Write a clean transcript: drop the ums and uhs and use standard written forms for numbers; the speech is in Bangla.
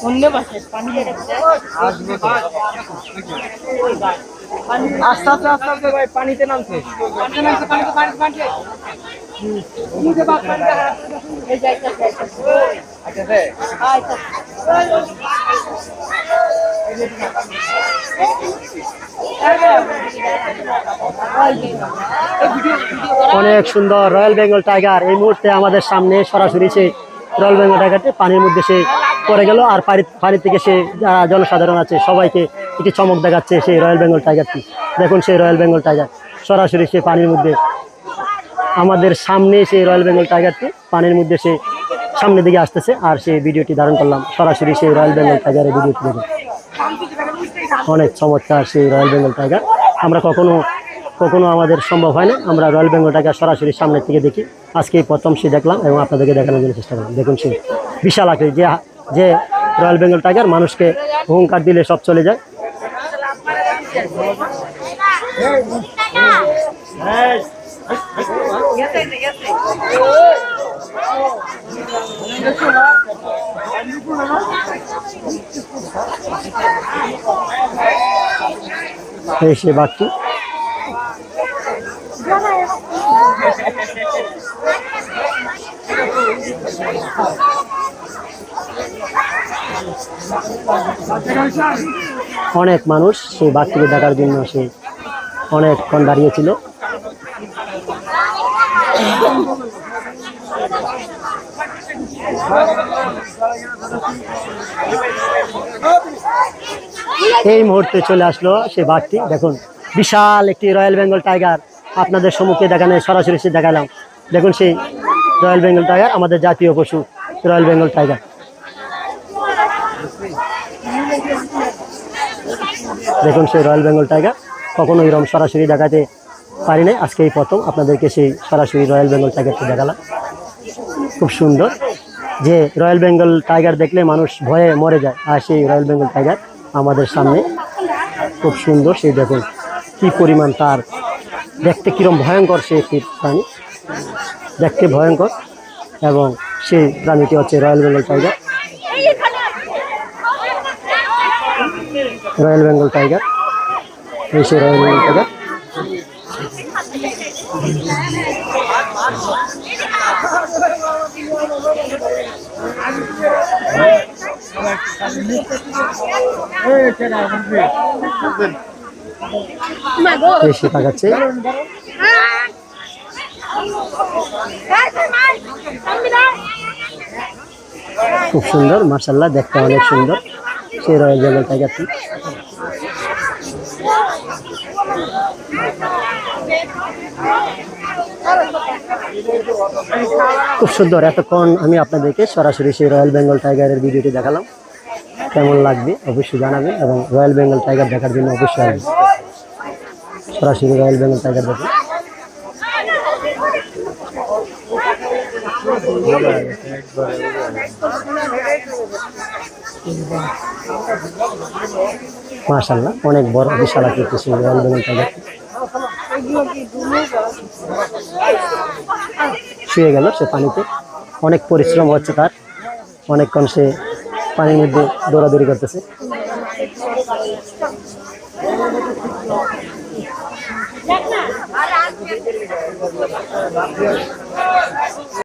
অন্য বাসায় পানি আস্তে আস্তে আস্তে আস্তে ভাই পানিতে নামছে অনেক সুন্দর রয়্যাল বেঙ্গল টাইগার এই মুহূর্তে আমাদের সামনে সরাসরি সে রয়্যাল বেঙ্গল টাইগারটি পানির মধ্যে সে পড়ে গেল। আর পানি থেকে সে যারা জনসাধারণ আছে সবাইকে একটি চমক দেখাচ্ছে সেই রয়্যাল বেঙ্গল টাইগারটি। দেখুন সেই রয়্যাল বেঙ্গল টাইগার সরাসরি সে পানির মধ্যে আমাদের সামনে সেই রয়্যাল বেঙ্গল টাইগারটি পানির মধ্যে সে সামনের দিকে আসতেছে। আর সেই ভিডিওটি ধারণ করলাম সরাসরি সেই রয়্যাল বেঙ্গল টাইগারের ভিডিওটি দেখুন। অনেক চমৎকার সেই রয়্যাল বেঙ্গল টাইগার। আমরা কখনো আমাদের সম্ভব হয় না আমরা রয়্যাল বেঙ্গল টাইগার সরাসরি সামনের থেকে দেখি। আজকে প্রথম সে দেখলাম এবং আপনাদেরকে দেখানোর জন্য চেষ্টা করলাম। দেখুন সে বিশাল আকারে যে রয়্যাল বেঙ্গল টাইগার মানুষকে হুঙ্কার দিলে সব চলে যায়। এই সে বাঘটি অনেক মানুষ সেই বাঘটিকে দেখার জন্য সে অনেকক্ষণ দাঁড়িয়েছিল। এই মুহূর্তে চলে আসলো সেই বাঘটি। দেখুন বিশাল একটি রয়্যাল বেঙ্গল টাইগার আপনাদের সম্মুখে দেখানো সরাসরি সে দেখালাম। দেখুন সেই রয়্যাল বেঙ্গল টাইগার আমাদের জাতীয় পশু রয়্যাল বেঙ্গল টাইগার। দেখুন সেই রয়্যাল বেঙ্গল টাইগার কখনো এরকম সরাসরি দেখাতে পারি নাই, আজকে এই প্রথম আপনাদেরকে সেই সরাসরি রয়্যাল বেঙ্গল টাইগারকে দেখালাম। খুব সুন্দর যে রয়্যাল বেঙ্গল টাইগার দেখলে মানুষ ভয়ে মরে যায়, আর সেই রয়্যাল বেঙ্গল টাইগার আমাদের সামনে খুব সুন্দর। সেই দেখুন কি পরিমাণ তার দেখতে কিরম ভয়ঙ্কর সে একটি প্রাণী, দেখতে ভয়ঙ্কর। এবং সেই প্রাণীটি হচ্ছে royal Bengal tiger. Royal Bengal tiger এই সেই রয়্যাল বেঙ্গল টাইগার। বেশি তাকাচ্ছে খুব সুন্দর মাশাআল্লাহ, দেখতে অনেক সুন্দর সেই রয়্যাল বেঙ্গল টাইগারটি। খুব সুন্দর। এতক্ষণ আমি আপনাদেরকে সরাসরি সেই রয়্যাল বেঙ্গল টাইগারের ভিডিওটি দেখালাম। কেমন লাগবে অবশ্যই জানাবেন এবং রয়্যাল বেঙ্গল টাইগার দেখার জন্য অবশ্যই আসবেন। সরাসরি রয়্যাল বেঙ্গল টাইগার দেখুন। মাশাআল্লাহ অনেক বড় বিশাল আকৃতির সেই রয়্যাল বেঙ্গল টাইগার শুয়ে গেল সে পানিতে। অনেক পরিশ্রম হচ্ছে তার, অনেকক্ষণ সে পানির মধ্যে দৌড়াদৌড়ি করতেছে।